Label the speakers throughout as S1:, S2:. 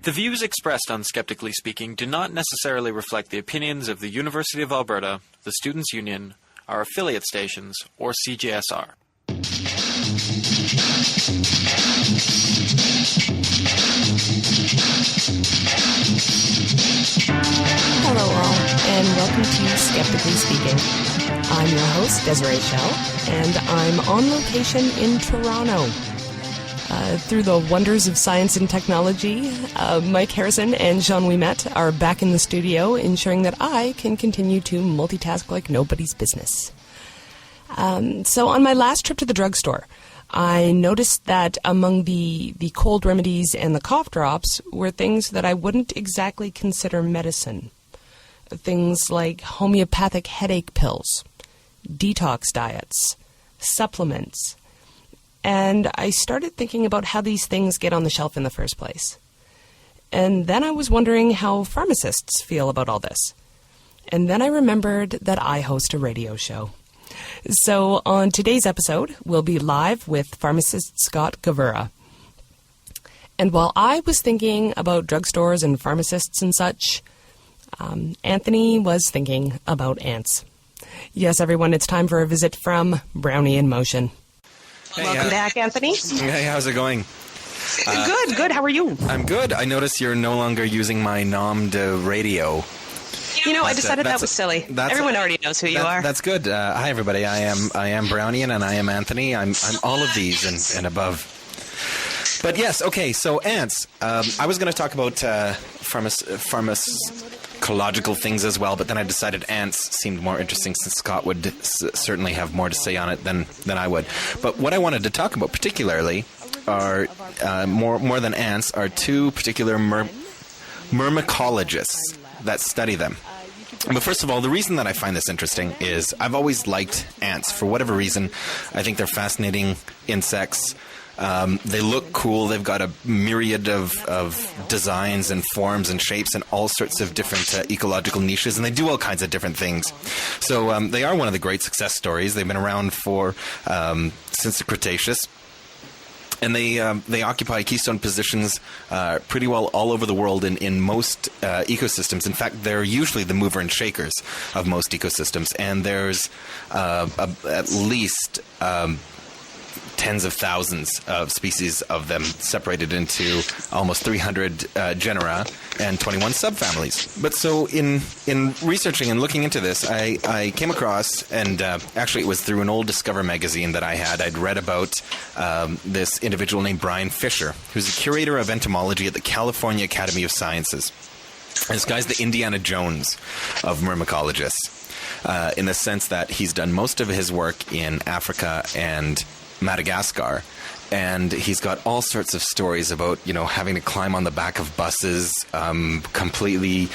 S1: The views expressed on Skeptically Speaking do not necessarily reflect the opinions of the University of Alberta, the Students' Union, our affiliate stations, or CJSR.
S2: Hello all, and welcome to Skeptically Speaking. I'm your host, Desiree Schell, and I'm on location in Toronto. Through the wonders of science and technology, Mike Harrison and Jean Ouimet are back in the studio, ensuring that I can continue to multitask like nobody's business. So on my last trip to the drugstore, I noticed that among the cold remedies and the cough drops were things that I wouldn't exactly consider medicine. Things like homeopathic headache pills, detox diets, supplements. And I started thinking about how these things get on the shelf in the first place. And then I was wondering how pharmacists feel about all this. And then I remembered that I host a radio show. So on today's episode, we'll be live with pharmacist Scott Gavura. And while I was thinking about drugstores and pharmacists and such, Anthony was thinking about ants. Yes, everyone, it's time for a visit from Brownian Motion.
S3: Hey,
S2: Welcome back, Anthony.
S3: Hey, how's it going?
S2: Good. How are you?
S3: I'm good. I notice you're no longer using my nom de radio.
S2: You know, I decided that was silly. Everyone already knows who you are.
S3: That's good. Hi, everybody. I am Brownian, and I am Anthony. I'm all of these and above. But yes, okay. So ants. I was going to talk about pharmacological things as well, but then I decided ants seemed more interesting since Scott would certainly have more to say on it than I would. But what I wanted to talk about particularly are more than ants are two particular myrmecologists that study them. But first of all, the reason that I find this interesting is I've always liked ants. For whatever reason, I think they're fascinating insects. They look cool. They've got a myriad of designs and forms and shapes and all sorts of different ecological niches, and they do all kinds of different things. So they are one of the great success stories. They've been around for since the Cretaceous. And they occupy keystone positions pretty well all over the world in most ecosystems. In fact, they're usually the mover and shakers of most ecosystems. And there's at least tens of thousands of species of them separated into almost 300 genera and 21 subfamilies. But so in researching and looking into this, I came across, and actually it was through an old Discover magazine that I'd read about this individual named Brian Fisher, who's a curator of entomology at the California Academy of Sciences. And this guy's the Indiana Jones of myrmecologists, in the sense that he's done most of his work in Africa and Madagascar, and he's got all sorts of stories about, having to climb on the back of buses, completely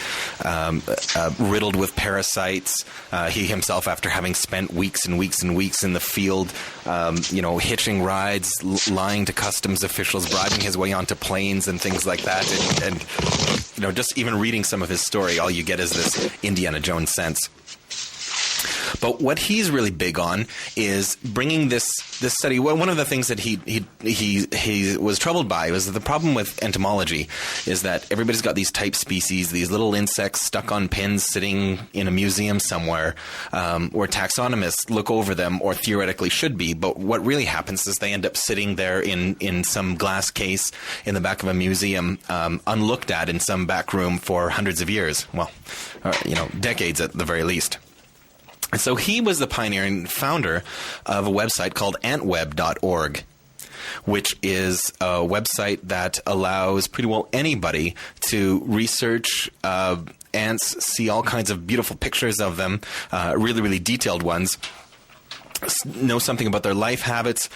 S3: riddled with parasites. He himself, after having spent weeks and weeks and weeks in the field, hitching rides, lying to customs officials, bribing his way onto planes and things like that, and just even reading some of his story, all you get is this Indiana Jones sense. But what he's really big on is bringing this study. Well, one of the things that he was troubled by was that the problem with entomology is that everybody's got these type species, these little insects stuck on pins sitting in a museum somewhere, or taxonomists look over them, or theoretically should be. But what really happens is they end up sitting there in some glass case in the back of a museum, unlooked at in some back room for hundreds of years. Well, decades at the very least. And so he was the pioneer and founder of a website called antweb.org, which is a website that allows pretty well anybody to research ants, see all kinds of beautiful pictures of them, really, really detailed ones, know something about their life habits,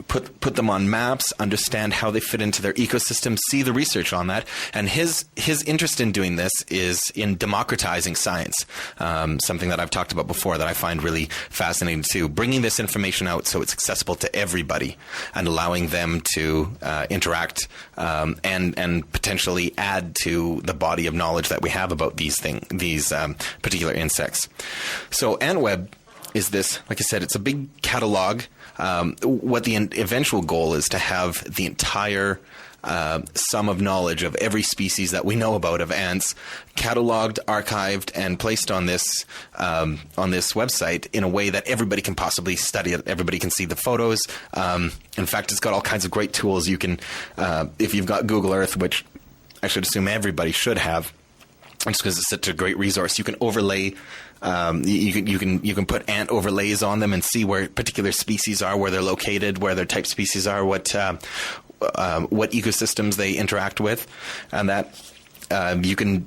S3: put them on maps, understand how they fit into their ecosystem, see the research on that. And his interest in doing this is in democratizing science, something that I've talked about before that I find really fascinating too, bringing this information out so it's accessible to everybody and allowing them to interact and potentially add to the body of knowledge that we have about these particular insects. So Antweb is this, like I said, it's a big catalog. What the eventual goal is to have the entire sum of knowledge of every species that we know about of ants, cataloged, archived, and placed on this website in a way that everybody can possibly study it. Everybody can see the photos. In fact, it's got all kinds of great tools. You can, if you've got Google Earth, which I should assume everybody should have, just because it's such a great resource, you can overlay. You can put ant overlays on them and see where particular species are, where they're located, where their type species are, what ecosystems they interact with, and that you can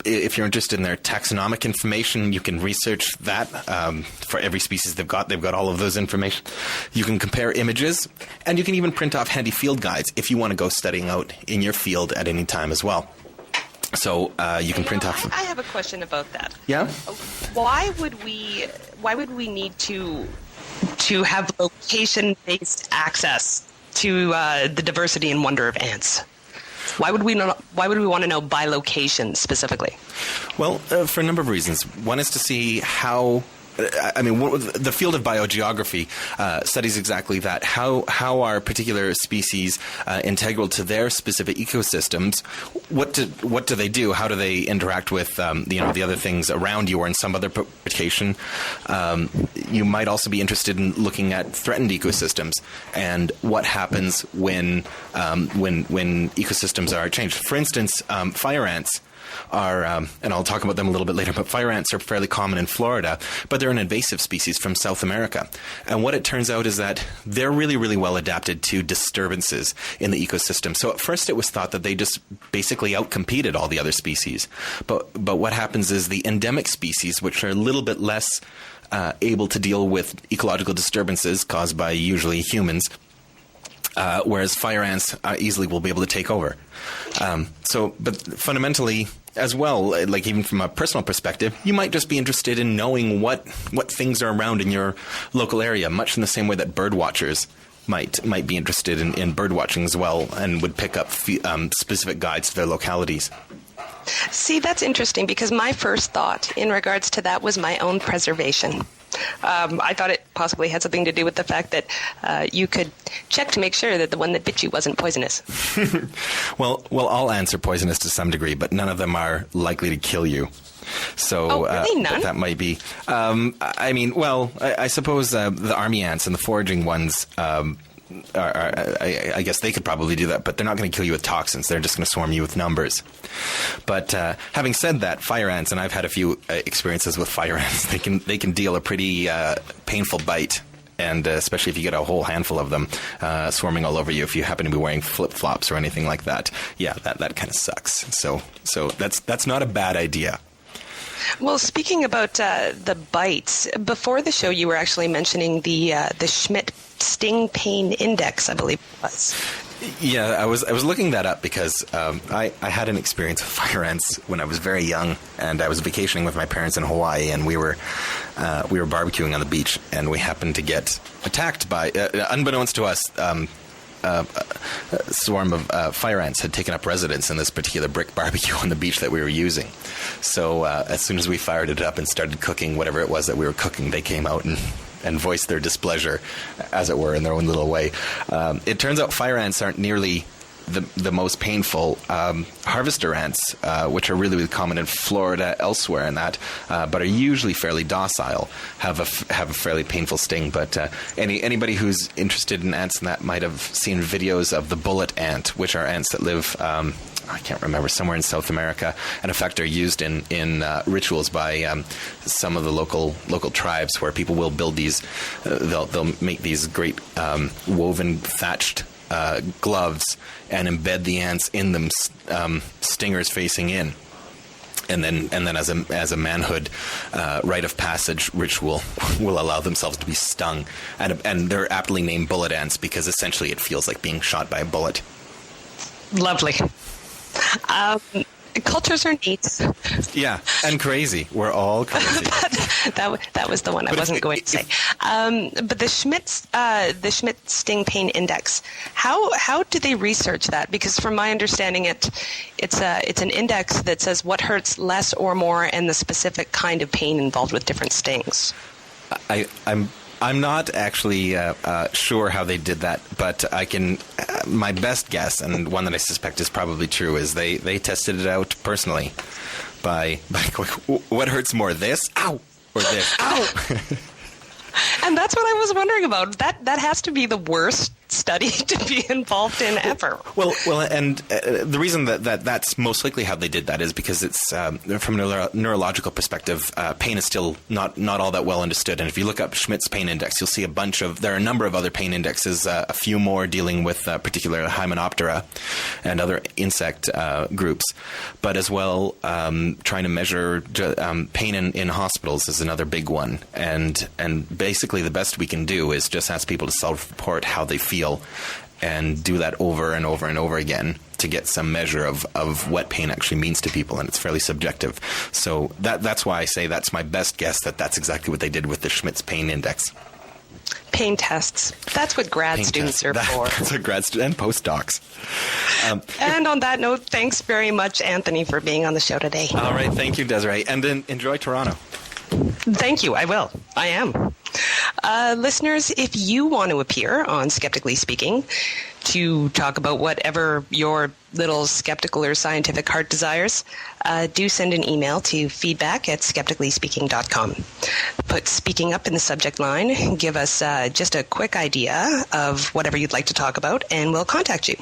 S3: if you're interested in their taxonomic information, you can research that for every species they've got. They've got all of those information. You can compare images, and you can even print off handy field guides if you want to go studying out in your field at any time as well. So you can print off.
S2: I have a question about that.
S3: Yeah.
S2: Why would we need to have location-based access to the diversity and wonder of ants? Why would we want to know by location specifically?
S3: Well, for a number of reasons. One is to see how. The field of biogeography studies exactly that. How are particular species integral to their specific ecosystems? What do they do? How do they interact with the other things around you or in some other location? You might also be interested in looking at threatened ecosystems and what happens when ecosystems are changed. For instance, fire ants are, and I'll talk about them a little bit later, but fire ants are fairly common in Florida, but they're an invasive species from South America. And what it turns out is that they're really, really well adapted to disturbances in the ecosystem. So at first it was thought that they just basically outcompeted all the other species. But what happens is the endemic species, which are a little bit less able to deal with ecological disturbances caused by usually humans, whereas fire ants easily will be able to take over. But fundamentally, as well, like even from a personal perspective, you might just be interested in knowing what things are around in your local area, much in the same way that bird watchers might be interested in bird watching as well, and would pick up specific guides to their localities.
S2: See, that's interesting, because my first thought in regards to that was my own preservation. I thought it possibly had something to do with the fact that you could check to make sure that the one that bit you wasn't poisonous.
S3: Well, all ants are poisonous to some degree, but none of them are likely to kill you. So
S2: really? None?
S3: That might be. I suppose the army ants and the foraging ones. I guess they could probably do that, but they're not going to kill you with toxins. They're just going to swarm you with numbers. But having said that, fire ants, and I've had a few experiences with fire ants, they can deal a pretty painful bite, and especially if you get a whole handful of them swarming all over you, if you happen to be wearing flip-flops or anything like that. Yeah, that kind of sucks. So that's not a bad idea.
S2: Well, speaking about the bites, before the show you were actually mentioning the Schmidt Sting Pain Index, I believe it was.
S3: Yeah, I was looking that up because I had an experience with fire ants when I was very young, and I was vacationing with my parents in Hawaii, and we were barbecuing on the beach, and we happened to get attacked by, unbeknownst to us, a swarm of fire ants had taken up residence in this particular brick barbecue on the beach that we were using. So as soon as we fired it up and started cooking whatever it was that we were cooking, they came out and voiced their displeasure, as it were, in their own little way. It turns out fire ants aren't nearly the most painful. Harvester ants, which are really, really common in Florida, elsewhere in that, but are usually fairly docile, have a fairly painful sting. But anybody who's interested in ants and that might have seen videos of the bullet ant, which are ants that live, I can't remember, somewhere in South America, and in fact are used in rituals by some of the local tribes, where people will build these, they'll make these great woven thatched gloves and embed the ants in them, stingers facing in, and then as a manhood rite of passage ritual will allow themselves to be stung, and they're aptly named bullet ants because essentially it feels like being shot by a bullet.
S2: Lovely. Cultures are neat.
S3: Yeah, and crazy. We're all crazy.
S2: that was the one I wasn't going to say. But the Schmidt Sting Pain Index. How do they research that? Because from my understanding, it's an index that says what hurts less or more, and the specific kind of pain involved with different stings.
S3: I'm I'm not actually sure how they did that, but I can. My best guess, and one that I suspect is probably true, is they tested it out personally by going, what hurts more, this? Ow! Or this? Ow!
S2: And that's what I was wondering about. That has to be the worst study to be involved in ever.
S3: Well, and the reason that's most likely how they did that is because it's from a neurological perspective, pain is still not all that well understood. And if you look up Schmidt's pain index, you'll see there are a number of other pain indexes, a few more dealing with particular Hymenoptera and other insect groups, but as well trying to measure pain in hospitals is another big one. And basically the best we can do is just ask people to self-report how they feel, and do that over and over and over again to get some measure of what pain actually means to people, and it's fairly subjective. So that's why I say that's my best guess that's exactly what they did with the Schmidt's pain index.
S2: Pain tests. That's what grad students are for.
S3: That's what grad students and postdocs.
S2: And on that note, thanks very much, Anthony, for being on the show today.
S3: All right. Thank you, Desiree. And enjoy Toronto.
S2: Thank you. I will. I am. Listeners, if you want to appear on Skeptically Speaking to talk about whatever your little skeptical or scientific heart desires, do send an email to feedback@skepticallyspeaking.com. Put speaking up in the subject line, give us just a quick idea of whatever you'd like to talk about, and we'll contact you.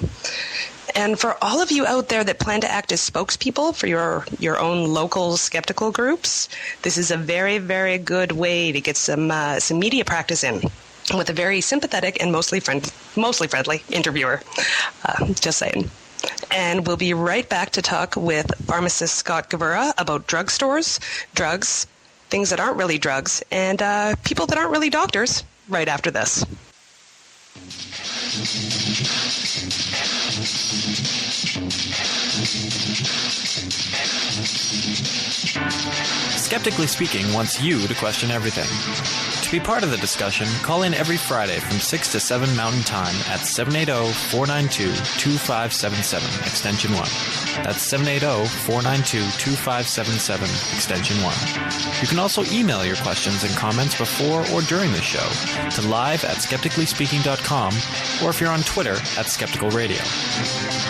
S2: And for all of you out there that plan to act as spokespeople for your own local skeptical groups, this is a very, very good way to get some media practice in with a very sympathetic and mostly friendly interviewer. Just saying. And we'll be right back to talk with pharmacist Scott Gavura about drugstores, drugs, things that aren't really drugs, and people that aren't really doctors right after this.
S1: Skeptically Speaking wants you to question everything. To be part of the discussion, call in every Friday from 6 to 7 Mountain Time at 780-492-2577, extension 1. That's 780-492-2577, extension 1. You can also email your questions and comments before or during the show to live@skepticallyspeaking.com, or if you're on Twitter @skepticalradio.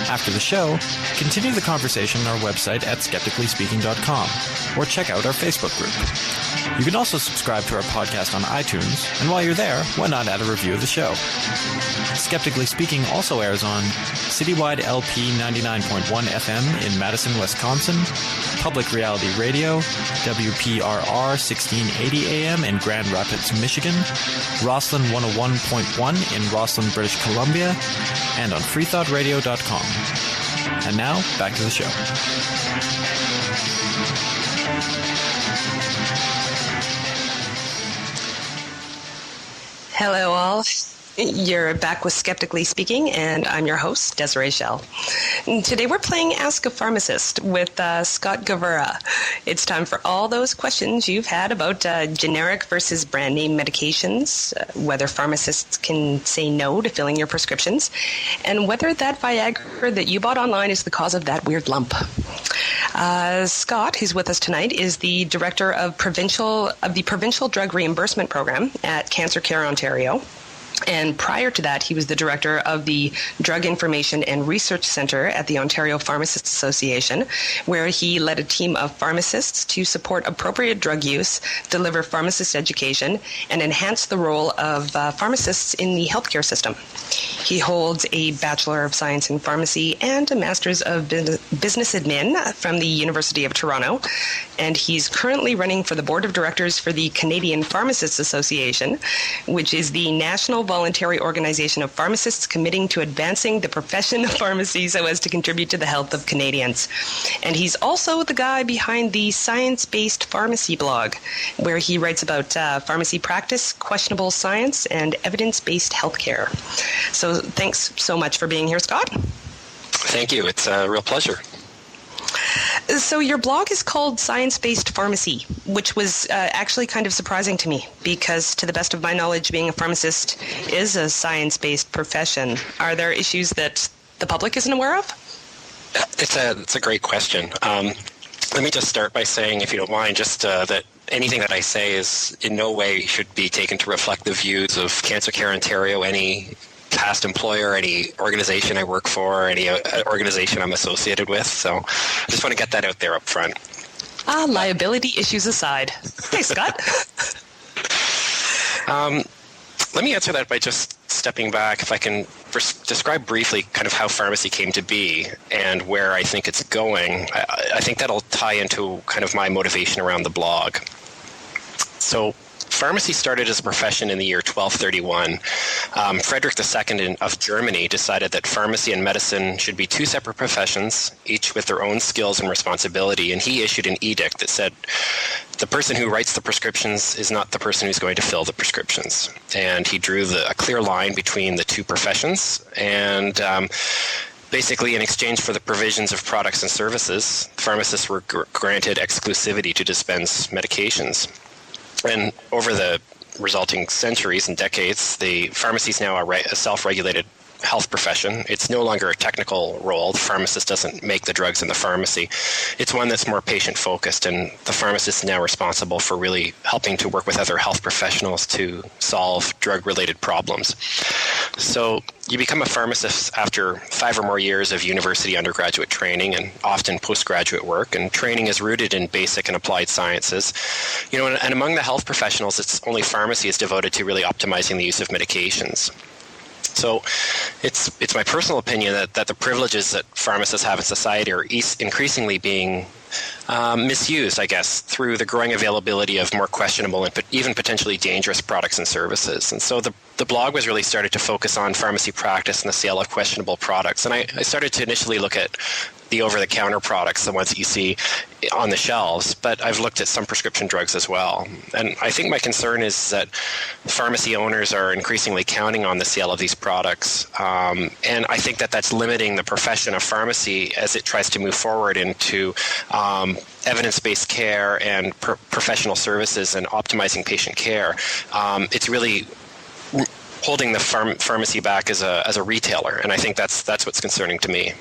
S1: After the show, continue the conversation on our website at skepticallyspeaking.com, or check out our Facebook group. You can also subscribe to our podcast on iTunes, and while you're there, why not add a review of the show? Skeptically Speaking also airs on Citywide LP 99.1 FM in Madison, Wisconsin, Public Reality Radio, WPRR 1680 AM in Grand Rapids, Michigan, Roslyn 101.1 in Roslyn, British Columbia, and on freethoughtradio.com. And now, back to the show.
S2: Hello, all. You're back with Skeptically Speaking, and I'm your host, Desiree Schell. Today we're playing Ask a Pharmacist with Scott Gavura. It's time for all those questions you've had about generic versus brand name medications, whether pharmacists can say no to filling your prescriptions, and whether that Viagra that you bought online is the cause of that weird lump. Scott, who's with us tonight, is the director of the Provincial Drug Reimbursement Program at Cancer Care Ontario. And prior to that, he was the director of the Drug Information and Research Center at the Ontario Pharmacists Association, where he led a team of pharmacists to support appropriate drug use, deliver pharmacist education, and enhance the role of pharmacists in the healthcare system. He holds a Bachelor of Science in Pharmacy and a Master's of Business Admin from the University of Toronto, and he's currently running for the Board of Directors for the Canadian Pharmacists Association, which is the national voluntary organization of pharmacists committing to advancing the profession of pharmacy so as to contribute to the health of Canadians. And he's also the guy behind the Science-Based Pharmacy blog, where he writes about pharmacy practice, questionable science, and evidence-based healthcare. So thanks so much for being here, Scott.
S4: Thank you. It's a real pleasure.
S2: So your blog is called Science-Based Pharmacy, which was actually kind of surprising to me because, to the best of my knowledge, being a pharmacist is a science-based profession. Are there issues that the public isn't aware of?
S4: It's a great question. Let me just start by saying, if you don't mind, just that anything that I say is in no way should be taken to reflect the views of Cancer Care Ontario, any past employer, any organization I work for, any organization I'm associated with. So I just want to get that out there up front.
S2: Liability issues aside. Hey, Scott.
S4: Let me answer that by just stepping back, if I can describe briefly kind of how pharmacy came to be and where I think it's going. I think that'll tie into kind of my motivation around the blog. So pharmacy started as a profession in the year 1231. Frederick II of Germany decided that pharmacy and medicine should be two separate professions, each with their own skills and responsibility, and he issued an edict that said the person who writes the prescriptions is not the person who's going to fill the prescriptions. And he drew a clear line between the two professions, and basically, in exchange for the provisions of products and services, pharmacists were granted exclusivity to dispense medications. And over the resulting centuries and decades, the pharmacy is now a self-regulated health profession. It's no longer a technical role. The pharmacist doesn't make the drugs in the pharmacy. It's one that's more patient-focused, and the pharmacist is now responsible for really helping to work with other health professionals to solve drug-related problems. So you become a pharmacist after 5 or more years of university undergraduate training and often postgraduate work, and training is rooted in basic and applied sciences. And among the health professionals, it's only pharmacy is devoted to really optimizing the use of medications. So it's my personal opinion that the privileges that pharmacists have in society are increasingly being misused, I guess, through the growing availability of more questionable and even potentially dangerous products and services. And so the blog was really started to focus on pharmacy practice and the sale of questionable products. And I started to initially look at the over-the-counter products, the ones that you see on the shelves, but I've looked at some prescription drugs as well. And I think my concern is that pharmacy owners are increasingly counting on the sale of these products. And I think that that's limiting the profession of pharmacy as it tries to move forward into evidence-based care and professional services and optimizing patient care. It's really holding the pharmacy back as a retailer, and I think that's what's concerning to me.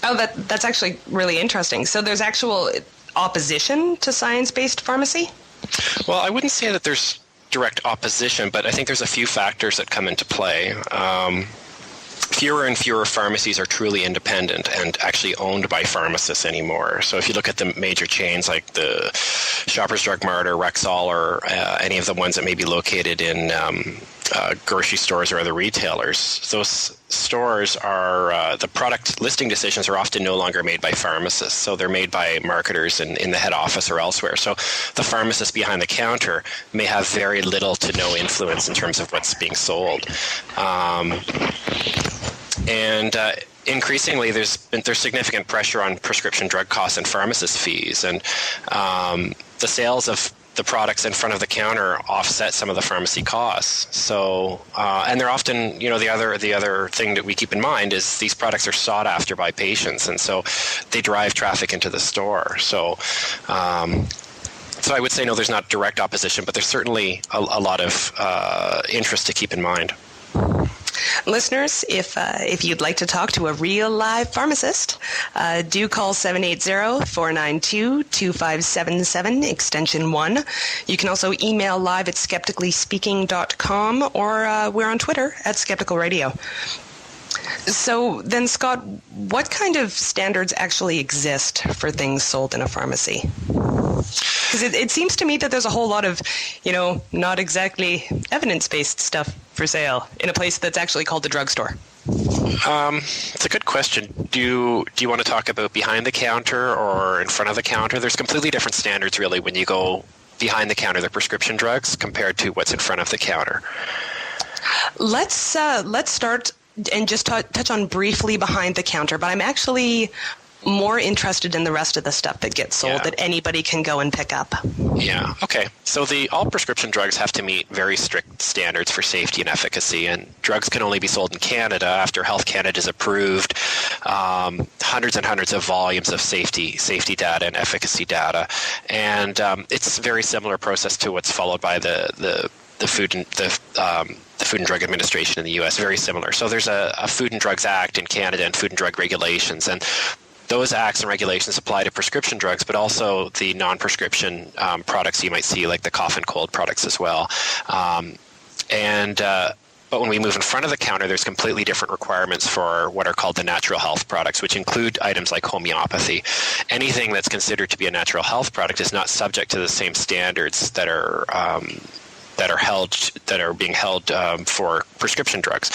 S2: Oh, that's actually really interesting. So there's actual opposition to science-based pharmacy?
S4: Well, I wouldn't say that there's direct opposition, but I think there's a few factors that come into play. Fewer and fewer pharmacies are truly independent and actually owned by pharmacists anymore. So if you look at the major chains like the Shoppers Drug Mart or Rexall or any of the ones that may be located in grocery stores or other retailers, those stores are, the product listing decisions are often no longer made by pharmacists. So they're made by marketers in the head office or elsewhere. So the pharmacist behind the counter may have very little to no influence in terms of what's being sold. Increasingly, there's significant pressure on prescription drug costs and pharmacist fees, and the sales of the products in front of the counter offset some of the pharmacy costs. So, and they're often, the other thing that we keep in mind is these products are sought after by patients, and so they drive traffic into the store. So I would say no, there's not direct opposition, but there's certainly a lot of interest to keep in mind.
S2: Listeners, if you'd like to talk to a real live pharmacist, do call 780-492-2577, extension 1. You can also email live at skepticallyspeaking.com, or we're on Twitter at Skeptical Radio. So then, Scott, what kind of standards actually exist for things sold in a pharmacy? Because it seems to me that there's a whole lot of, not exactly evidence-based stuff for sale in a place that's actually called the drugstore.
S4: It's a good question. Do you want to talk about behind the counter or in front of the counter? There's completely different standards, really, when you go behind the counter, the prescription drugs, compared to what's in front of the counter.
S2: Let's start and just touch on briefly behind the counter, but I'm actually more interested in the rest of the stuff that gets sold that anybody can go and pick up.
S4: Yeah, okay. So all prescription drugs have to meet very strict standards for safety and efficacy, and drugs can only be sold in Canada after Health Canada's approved hundreds and hundreds of volumes of safety data and efficacy data. And it's a very similar process to what's followed by the Food and Drug Administration in the U.S., very similar. So there's a Food and Drugs Act in Canada and Food and Drug Regulations, and those acts and regulations apply to prescription drugs, but also the non-prescription products you might see, like the cough and cold products as well. But when we move in front of the counter, there's completely different requirements for what are called the natural health products, which include items like homeopathy. Anything that's considered to be a natural health product is not subject to the same standards that are being held for prescription drugs.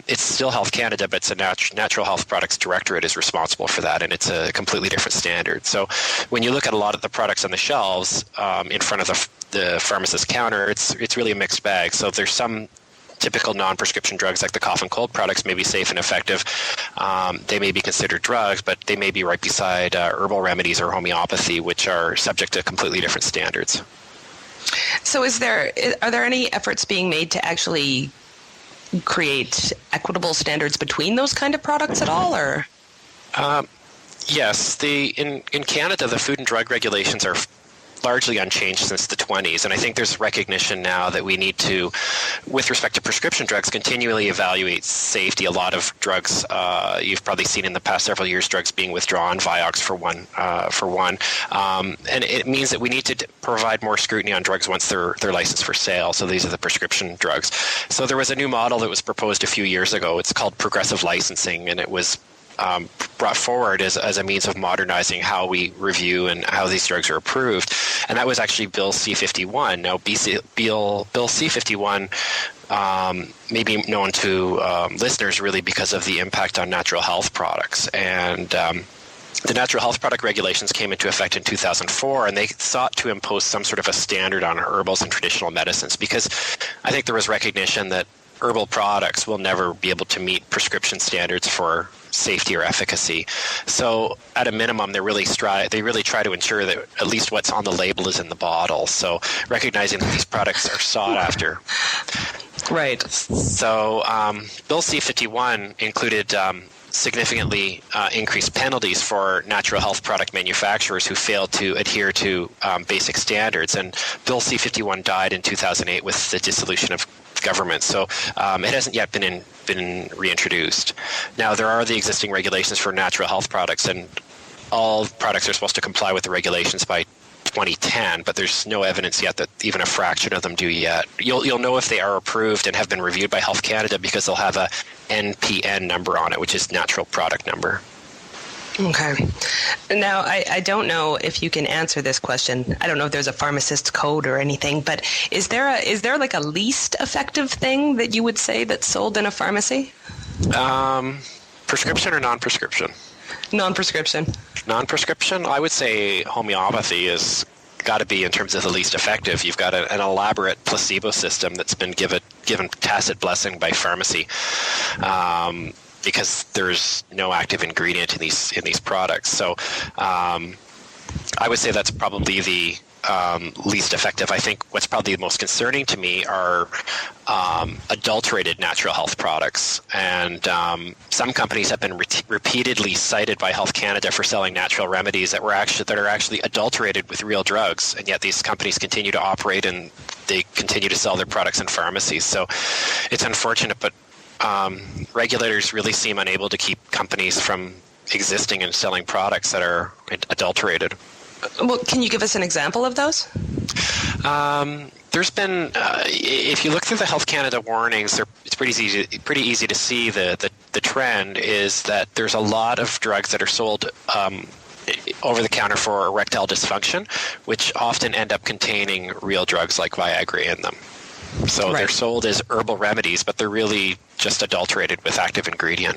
S4: It's still Health Canada, but it's a Natural Health Products Directorate is responsible for that, and it's a completely different standard. So when you look at a lot of the products on the shelves in front of the pharmacist counter, it's really a mixed bag. So there's some typical non-prescription drugs like the cough and cold products may be safe and effective. They may be considered drugs, but they may be right beside herbal remedies or homeopathy, which are subject to completely different standards.
S2: So are there any efforts being made to actually create equitable standards between those kind of products at all, or?
S4: Yes. In Canada, the food and drug regulations are largely unchanged since the 20s, and I think there's recognition now that we need to, with respect to prescription drugs, continually evaluate safety. A lot of drugs, you've probably seen in the past several years, drugs being withdrawn, Vioxx for one, and it means that we need to provide more scrutiny on drugs once they're licensed for sale. So these are the prescription drugs. So there was a new model that was proposed a few years ago. It's called progressive licensing, and it was brought forward as a means of modernizing how we review and how these drugs are approved. And that was actually Bill C-51. Now, Bill C-51 may be known to listeners really because of the impact on natural health products. And the natural health product regulations came into effect in 2004, and they sought to impose some sort of a standard on herbals and traditional medicines, because I think there was recognition that herbal products will never be able to meet prescription standards for safety or efficacy. So at a minimum, they really try to ensure that at least what's on the label is in the bottle. So recognizing that these products are sought after.
S2: Right.
S4: So Bill C-51 included significantly increased penalties for natural health product manufacturers who failed to adhere to basic standards. And Bill C-51 died in 2008 with the dissolution of government. So it hasn't yet been reintroduced. Now, there are the existing regulations for natural health products, and all products are supposed to comply with the regulations by 2010, but there's no evidence yet that even a fraction of them do yet. You'll know if they are approved and have been reviewed by Health Canada because they'll have a NPN number on it, which is Natural Product Number.
S2: Okay. Now, I don't know if you can answer this question. I don't know if there's a pharmacist's code or anything, but is there like a least effective thing that you would say that's sold in a pharmacy?
S4: Prescription or non-prescription?
S2: Non-prescription.
S4: Non-prescription, I would say homeopathy is got to be in terms of the least effective. You've got an elaborate placebo system that's been given tacit blessing by pharmacy. Because there's no active ingredient in these products. So I would say that's probably the least effective. I think what's probably the most concerning to me are adulterated natural health products. And some companies have been repeatedly cited by Health Canada for selling natural remedies that are actually adulterated with real drugs. And yet these companies continue to operate and they continue to sell their products in pharmacies. So it's unfortunate, but regulators really seem unable to keep companies from existing and selling products that are adulterated.
S2: Well, can you give us an example of those?
S4: There's been, if you look through the Health Canada warnings, it's pretty easy to see the trend is that there's a lot of drugs that are sold over the counter for erectile dysfunction, which often end up containing real drugs like Viagra in them. So They're sold as herbal remedies, but they're really just adulterated with active ingredient.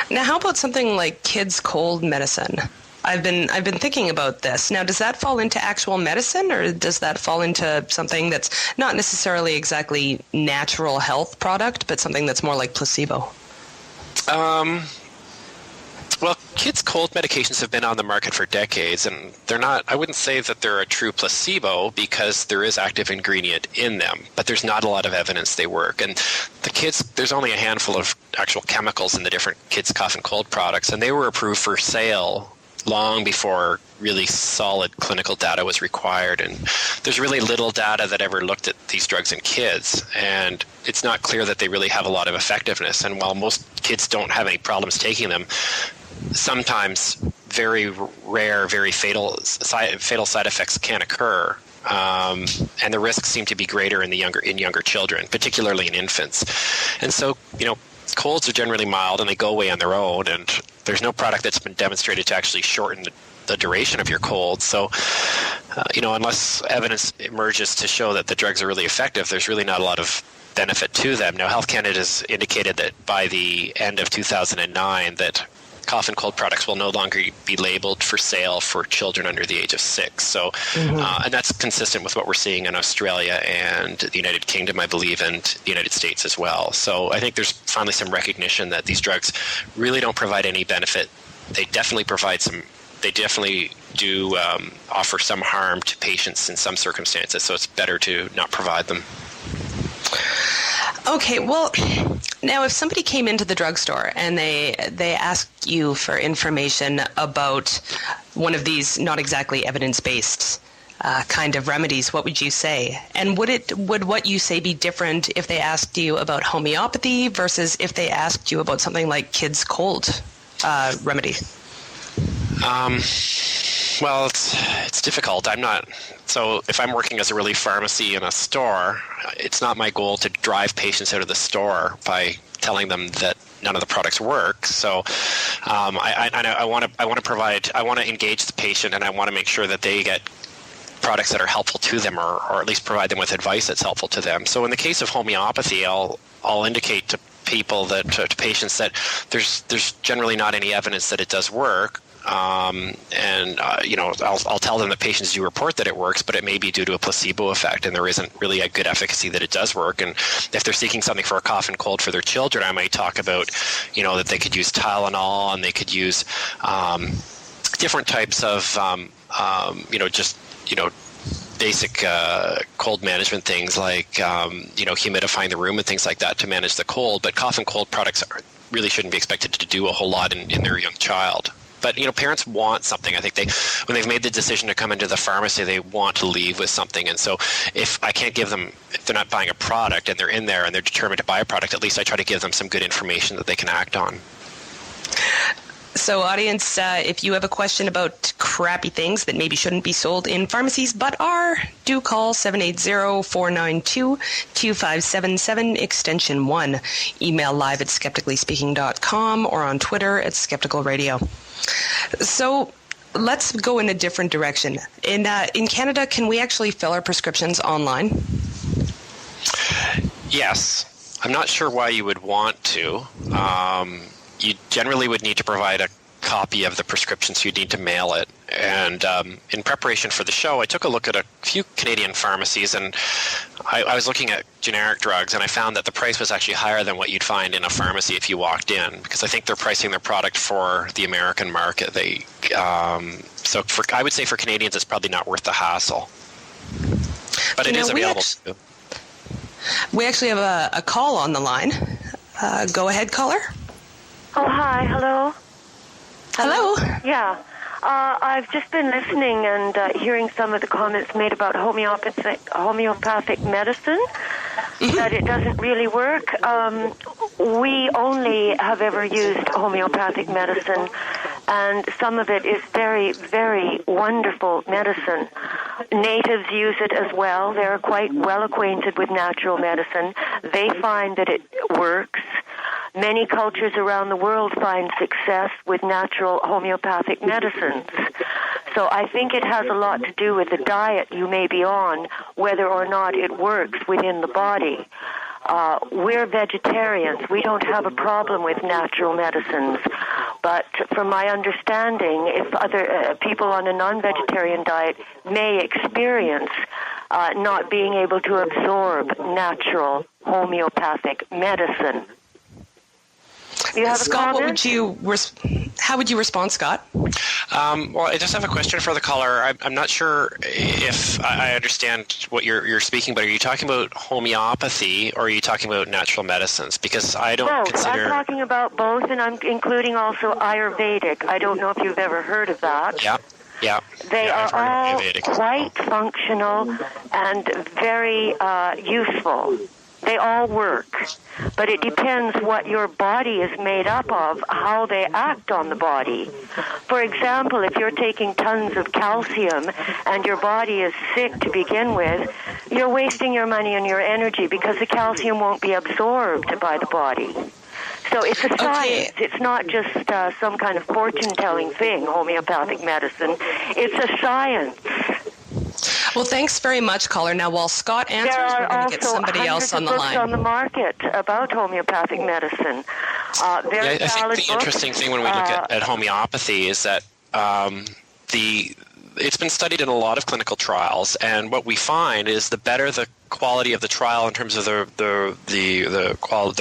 S2: Now, how about something like kids' cold medicine? I've been thinking about this. Now, does that fall into actual medicine, or does that fall into something that's not necessarily exactly natural health product, but something that's more like placebo?
S4: Well, kids' cold medications have been on the market for decades, and they're not, I wouldn't say that they're a true placebo because there is active ingredient in them, but there's not a lot of evidence they work. And the kids, there's only a handful of actual chemicals in the different kids' cough and cold products, and they were approved for sale long before really solid clinical data was required. And there's really little data that ever looked at these drugs in kids, and it's not clear that they really have a lot of effectiveness. And while most kids don't have any problems taking them, sometimes very rare, very fatal side effects can occur. And the risks seem to be greater in younger children, particularly in infants. And so, colds are generally mild and they go away on their own, and there's no product that's been demonstrated to actually shorten the duration of your cold. So, unless evidence emerges to show that the drugs are really effective, there's really not a lot of benefit to them. Now, Health Canada has indicated that by the end of 2009 that cough and cold products will no longer be labeled for sale for children under the age of 6. So, and that's consistent with what we're seeing in Australia and the United Kingdom, I believe, and the United States as well. So I think there's finally some recognition that these drugs really don't provide any benefit. They definitely do offer some harm to patients in some circumstances, so it's better to not provide them.
S2: Okay, well, now if somebody came into the drugstore and they asked you for information about one of these not exactly evidence-based kind of remedies, what would you say? And would what you say be different if they asked you about homeopathy versus if they asked you about something like kids' cold remedy?
S4: Well, it's difficult. So if I'm working as a relief pharmacy in a store, it's not my goal to drive patients out of the store by telling them that none of the products work. So I want to engage the patient, and I want to make sure that they get products that are helpful to them, or at least provide them with advice that's helpful to them. So in the case of homeopathy, I'll indicate to people to patients that there's generally not any evidence that it does work. I'll tell them that patients do report that it works, but it may be due to a placebo effect, and there isn't really a good efficacy that it does work. And if they're seeking something for a cough and cold for their children, I might talk about, that they could use Tylenol, and they could use different types of, basic cold management things like, humidifying the room and things like that to manage the cold. But cough and cold products really shouldn't be expected to do a whole lot in their young child. But, parents want something. I think when they've made the decision to come into the pharmacy, they want to leave with something. And so if I can't give them, if they're not buying a product and they're in there and they're determined to buy a product, at least I try to give them some good information that they can act on.
S2: So, audience, if you have a question about crappy things that maybe shouldn't be sold in pharmacies but are, do call 780-492-2577, extension 1. Email live@skepticallyspeaking.com or on Twitter @skepticalradio. So, let's go in a different direction. In Canada, can we actually fill our prescriptions online?
S4: Yes. I'm not sure why you would want to. You generally would need to provide a copy of the prescription, so you'd need to mail it. And in preparation for the show, I took a look at a few Canadian pharmacies, and I was looking at generic drugs, and I found that the price was actually higher than what you'd find in a pharmacy if you walked in, because I think they're pricing their product for the American market. I would say for Canadians, it's probably not worth the hassle. But it is available.
S2: We actually have a call on the line. Go ahead, caller.
S5: Oh, hi. Hello.
S2: Hello.
S5: Yeah. I've just been listening and hearing some of the comments made about homeopathic medicine, that it doesn't really work. We only have ever used homeopathic medicine, and some of it is very, very wonderful medicine. Natives use it as well. They're quite well acquainted with natural medicine. They find that it works. Many cultures around the world find success with natural homeopathic medicines. So I think it has a lot to do with the diet you may be on, whether or not it works within the body. We're vegetarians. We don't have a problem with natural medicines. But from my understanding, if other people on a non-vegetarian diet may experience not being able to absorb natural homeopathic medicine. You have
S2: Scott,
S5: a comment?
S2: how would you respond, Scott?
S4: Well, I just have a question for the caller. I'm not sure if I understand what you're speaking about. Are you talking about homeopathy, or are you talking about natural medicines? Because I don't consider...
S5: I'm talking about both, and I'm including also Ayurvedic. I don't know if you've ever heard of that.
S4: Yeah.
S5: They are all quite functional and very useful. They all work, but it depends what your body is made up of, how they act on the body. For example, if you're taking tons of calcium and your body is sick to begin with, you're wasting your money and your energy because the calcium won't be absorbed by the body. So it's a science. It's not just some kind of fortune-telling thing, homeopathic medicine. It's a science.
S2: Well, thanks very much, caller. Now, while Scott answers, we're going to get somebody else on the line.
S5: There are also hundreds of books on the market about homeopathic medicine.
S4: I think the interesting thing when we look at homeopathy is that it's been studied in a lot of clinical trials, and what we find is the better the quality of the trial in terms of the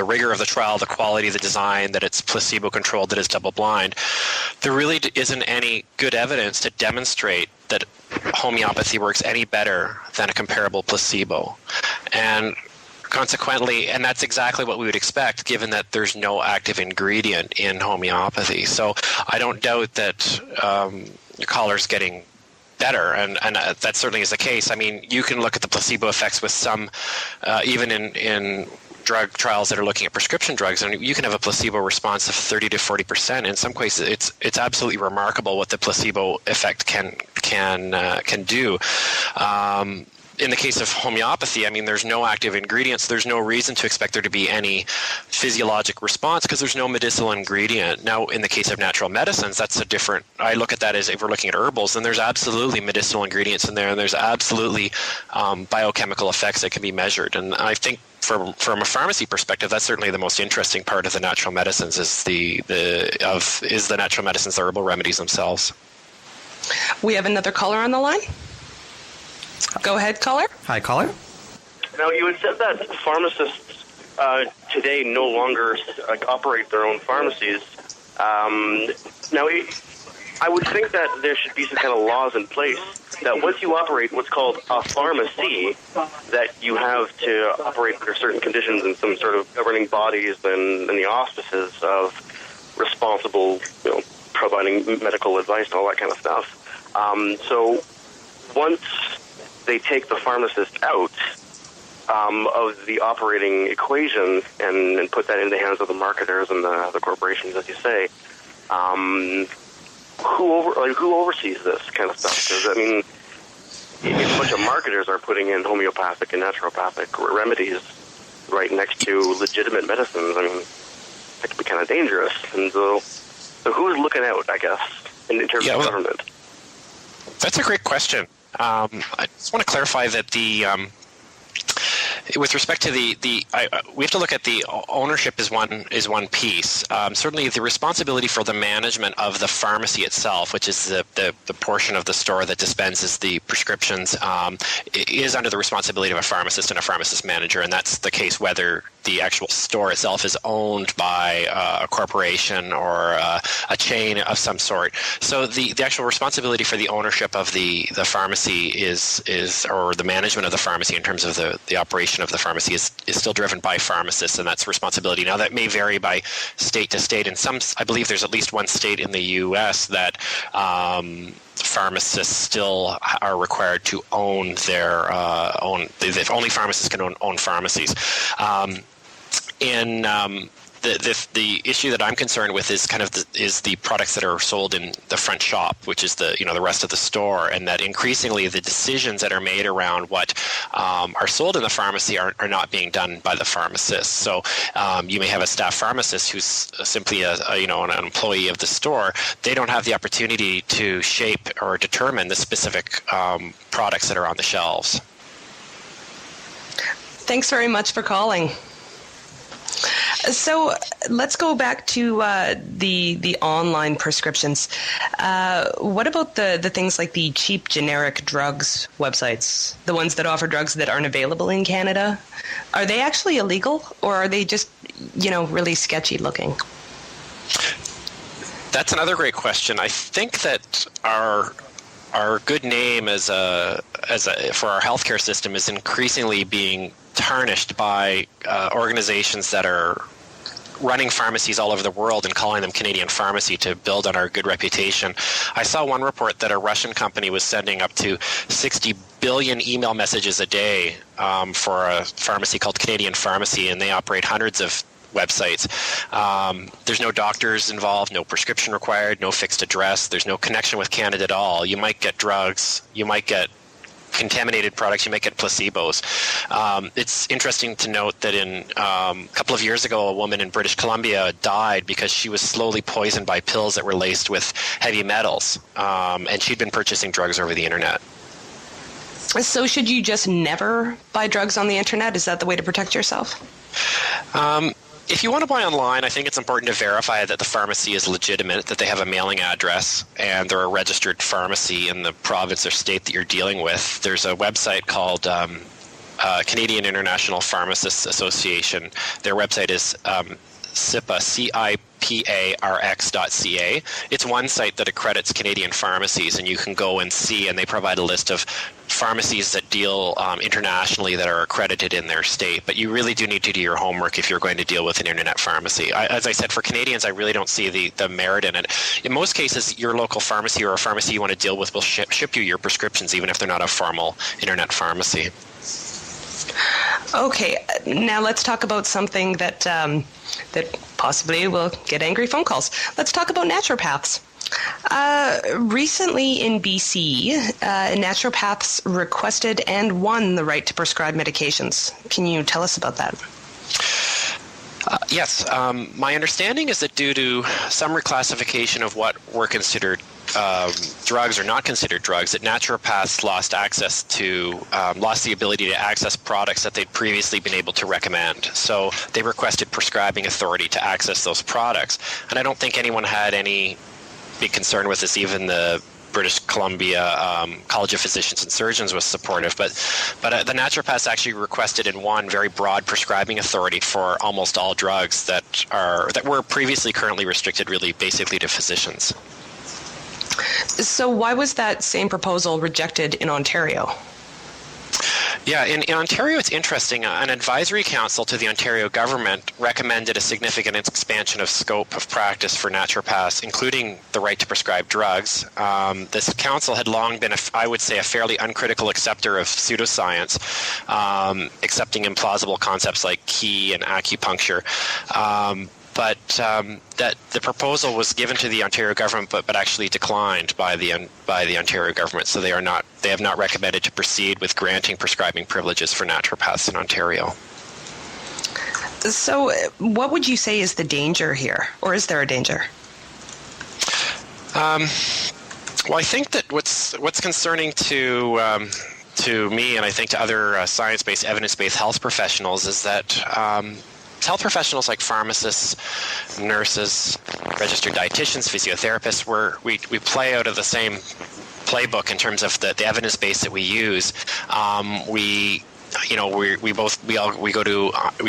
S4: rigor of the trial, the quality of the design, that it's placebo-controlled, that it's double-blind, there really isn't any good evidence to demonstrate that homeopathy works any better than a comparable placebo. And consequently, and that's exactly what we would expect given that there's no active ingredient in homeopathy. So I don't doubt that your caller's getting better, and that certainly is the case. I mean, you can look at the placebo effects with some, even in drug trials that are looking at prescription drugs, and you can have a placebo response of 30 to 40%. In some cases, it's absolutely remarkable what the placebo effect can do. In the case of homeopathy, I mean, there's no active ingredients. There's no reason to expect there to be any physiologic response because there's no medicinal ingredient. Now, in the case of natural medicines, that's a different. I look at that as if we're looking at herbals, then there's absolutely medicinal ingredients in there, and there's absolutely biochemical effects that can be measured. And I think from a pharmacy perspective, that's certainly the most interesting part of the natural medicines is the natural medicines, the herbal remedies themselves.
S2: We have another caller on the line. Go ahead, caller.
S3: Hi, caller.
S6: Now, you had said that pharmacists today no longer operate their own pharmacies. Now, I would think that there should be some kind of laws in place that once you operate what's called a pharmacy, that you have to operate under certain conditions and some sort of governing bodies and the auspices of responsible, providing medical advice and all that kind of stuff. So once they take the pharmacist out of the operating equation and put that in the hands of the marketers and the corporations, as you say, who oversees this kind of stuff? Because, I mean, if a bunch of marketers are putting in homeopathic and naturopathic remedies right next to legitimate medicines, I mean, that could be kind of dangerous. And so who's looking out, I guess, in terms of government?
S4: That's a great question. I just want to clarify that with respect to we have to look at the ownership is one piece. Certainly, the responsibility for the management of the pharmacy itself, which is the portion of the store that dispenses the prescriptions, is under the responsibility of a pharmacist and a pharmacist manager, and that's the case whether the actual store itself is owned by a corporation or a chain of some sort. So the actual responsibility for the ownership of the pharmacy is or the management of the pharmacy in terms of the operation of the pharmacy is still driven by pharmacists, and that's responsibility. Now, that may vary by state to state. In some, I believe there's at least one state in the U.S. that pharmacists still are required to own their own. Only pharmacists can own pharmacies. The issue that I'm concerned with is kind of the products that are sold in the front shop, which is the rest of the store, and that increasingly the decisions that are made around what are sold in the pharmacy are not being done by the pharmacist. So you may have a staff pharmacist who's simply an employee of the store. They don't have the opportunity to shape or determine the specific products that are on the shelves.
S2: Thanks very much for calling. So let's go back to the online prescriptions. What about the things like the cheap generic drugs websites, the ones that offer drugs that aren't available in Canada? Are they actually illegal, or are they just, really sketchy looking?
S4: That's another great question. I think that our good name for our healthcare system is increasingly being tarnished by organizations that are running pharmacies all over the world and calling them Canadian pharmacy to build on our good reputation. I saw one report that a Russian company was sending up to 60 billion email messages a day for a pharmacy called Canadian Pharmacy, and they operate hundreds of websites. There's no doctors involved, no prescription required, no fixed address. There's no connection with Canada at all. You might get drugs, you might get contaminated products, you might get placebos. It's interesting to note that a couple of years ago, a woman in British Columbia died because she was slowly poisoned by pills that were laced with heavy metals, and she'd been purchasing drugs over the internet.
S2: So should you just never buy drugs on the internet? Is that the way to protect yourself?
S4: If you want to buy online, I think it's important to verify that the pharmacy is legitimate, that they have a mailing address, and they're a registered pharmacy in the province or state that you're dealing with. There's a website called Canadian International Pharmacists Association. Their website is CIPA, CIPARX.ca. It's one site that accredits Canadian pharmacies, and you can go and see, and they provide a list of pharmacies that deal internationally that are accredited in their state. But you really do need to do your homework if you're going to deal with an internet pharmacy. As I said, for Canadians, I really don't see the merit in it. In most cases, your local pharmacy or a pharmacy you want to deal with will ship you your prescriptions, even if they're not a formal internet pharmacy.
S2: Okay, now let's talk about something that possibly will get angry phone calls. Let's talk about naturopaths. Recently in BC, naturopaths requested and won the right to prescribe medications. Can you tell us about that?
S4: Yes. My understanding is that due to some reclassification of what were considered drugs or not considered drugs, that naturopaths lost the ability to access products that they'd previously been able to recommend. So they requested prescribing authority to access those products. And I don't think anyone had any big concern with this. Even the British Columbia College of Physicians and Surgeons was supportive, but the naturopaths actually requested and won very broad prescribing authority for almost all drugs that were previously currently restricted, really basically to physicians.
S2: So why was that same proposal rejected in Ontario?
S4: Yeah, in Ontario, it's interesting. An advisory council to the Ontario government recommended a significant expansion of scope of practice for naturopaths, including the right to prescribe drugs. This council had long been, I would say, a fairly uncritical acceptor of pseudoscience, accepting implausible concepts like qi and acupuncture. But that the proposal was given to the Ontario government, but actually declined by the Ontario government. So they have not recommended to proceed with granting prescribing privileges for naturopaths in Ontario.
S2: So, what would you say is the danger here, or is there a danger?
S4: Well, I think that what's concerning to me, and I think to other science-based, evidence-based health professionals, is that health professionals like pharmacists, nurses, registered dietitians, physiotherapists, we play out of the same playbook in terms of the evidence base that we use. We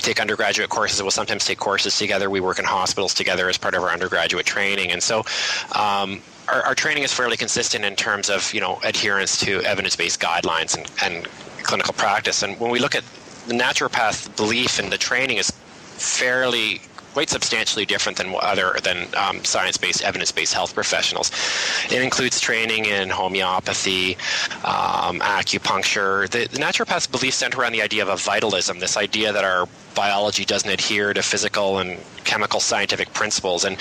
S4: take undergraduate courses. We'll sometimes take courses together. We work in hospitals together as part of our undergraduate training, and so our training is fairly consistent in terms of adherence to evidence-based guidelines and clinical practice. And when we look at the naturopath belief in the training is quite substantially different than science-based, evidence-based health professionals. It includes training in homeopathy, acupuncture. The naturopath's beliefs center around the idea of a vitalism, this idea that our biology doesn't adhere to physical and chemical scientific principles. And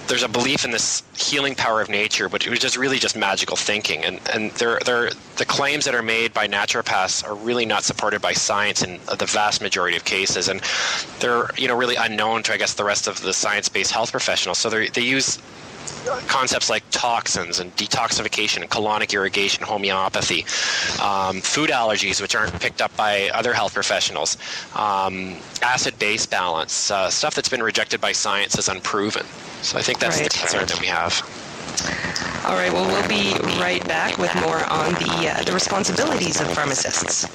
S4: there's a belief in this healing power of nature, but it was just really just magical thinking. And the claims that are made by naturopaths are really not supported by science in the vast majority of cases. And they're really unknown to, I guess, the rest of the science-based health professionals. So they use concepts like toxins and detoxification and colonic irrigation, homeopathy, food allergies, which aren't picked up by other health professionals, acid-base balance, stuff that's been rejected by science as unproven. So I think that's the concern that we have.
S2: All right, well, we'll be right back with more on the responsibilities of pharmacists.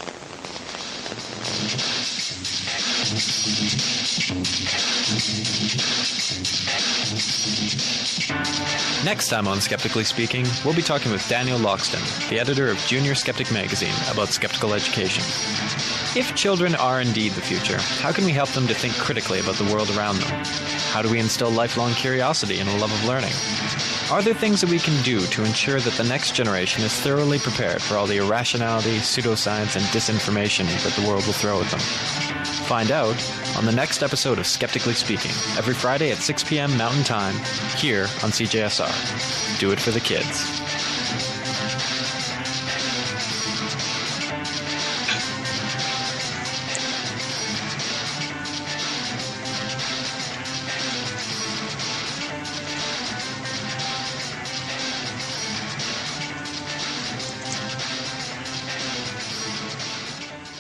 S1: Next time on Skeptically Speaking, we'll be talking with Daniel Loxton, the editor of Junior Skeptic magazine, about skeptical education. If children are indeed the future, how can we help them to think critically about the world around them? How do we instill lifelong curiosity and a love of learning? Are there things that we can do to ensure that the next generation is thoroughly prepared for all the irrationality, pseudoscience, and disinformation that the world will throw at them? Find out on the next episode of Skeptically Speaking, every Friday at 6 p.m. Mountain Time, here on CJSR. Do it for the kids.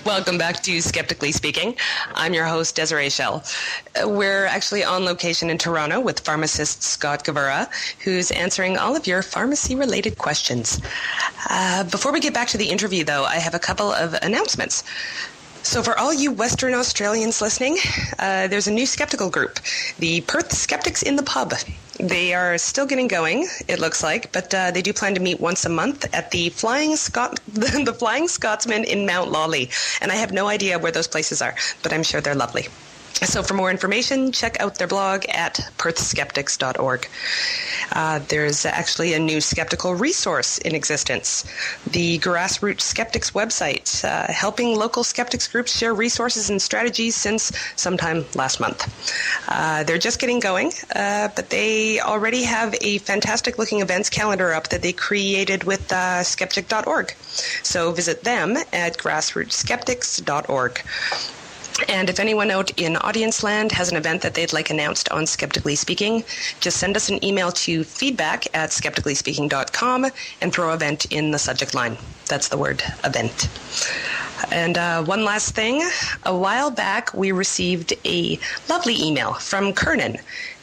S2: Welcome back to Skeptically Speaking. I'm your host, Desiree Schell. We're actually on location in Toronto with pharmacist Scott Gavura, who's answering all of your pharmacy-related questions. Before we get back to the interview, though, I have a couple of announcements. So for all you Western Australians listening, there's a new skeptical group, the Perth Skeptics in the Pub. They are still getting going, it looks like, but they do plan to meet once a month at the Flying Scotsman in Mount Lawley. And I have no idea where those places are, but I'm sure they're lovely. So for more information, check out their blog at perthskeptics.org. There's actually a new skeptical resource in existence, the Grassroots Skeptics website, helping local skeptics groups share resources and strategies since sometime last month. They're just getting going, but they already have a fantastic-looking events calendar up that they created with skeptic.org. So visit them at grassrootsskeptics.org. And if anyone out in audience land has an event that they'd like announced on Skeptically Speaking, just send us an email to feedback@skepticallyspeaking.com and throw event in the subject line. That's the word event. And one last thing. A while back, we received a lovely email from Kernan,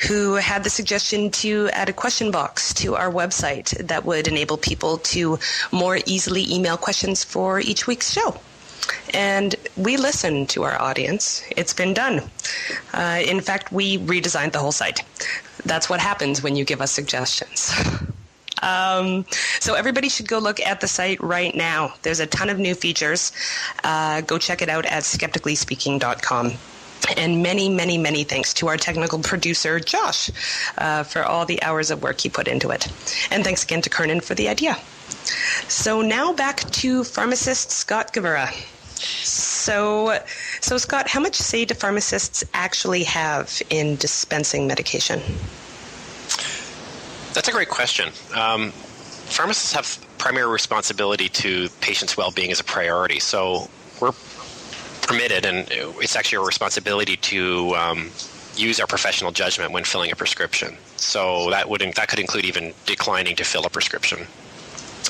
S2: who had the suggestion to add a question box to our website that would enable people to more easily email questions for each week's show. And we listen to our audience. It's been done. In fact, we redesigned the whole site. That's what happens when you give us suggestions. So everybody should go look at the site right now. There's a ton of new features. Go check it out at skepticallyspeaking.com. And many, many, many thanks to our technical producer, Josh, for all the hours of work he put into it. And thanks again to Kernan for the idea. So now back to pharmacist Scott Gavura. So Scott, how much say do pharmacists actually have in dispensing medication?
S4: That's a great question. Pharmacists have primary responsibility to patients' well-being as a priority. So we're permitted, and it's actually a responsibility to use our professional judgment when filling a prescription. So that could include even declining to fill a prescription.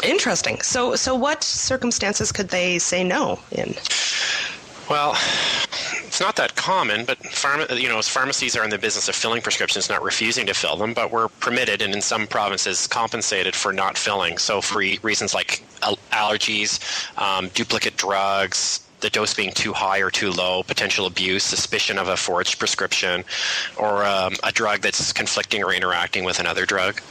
S2: Interesting. So what circumstances could they say no in?
S4: Well, it's not that common, but pharmacies are in the business of filling prescriptions, not refusing to fill them, but we're permitted and in some provinces compensated for not filling. So for reasons like allergies, duplicate drugs, the dose being too high or too low, potential abuse, suspicion of a forged prescription, or a drug that's conflicting or interacting with another drug.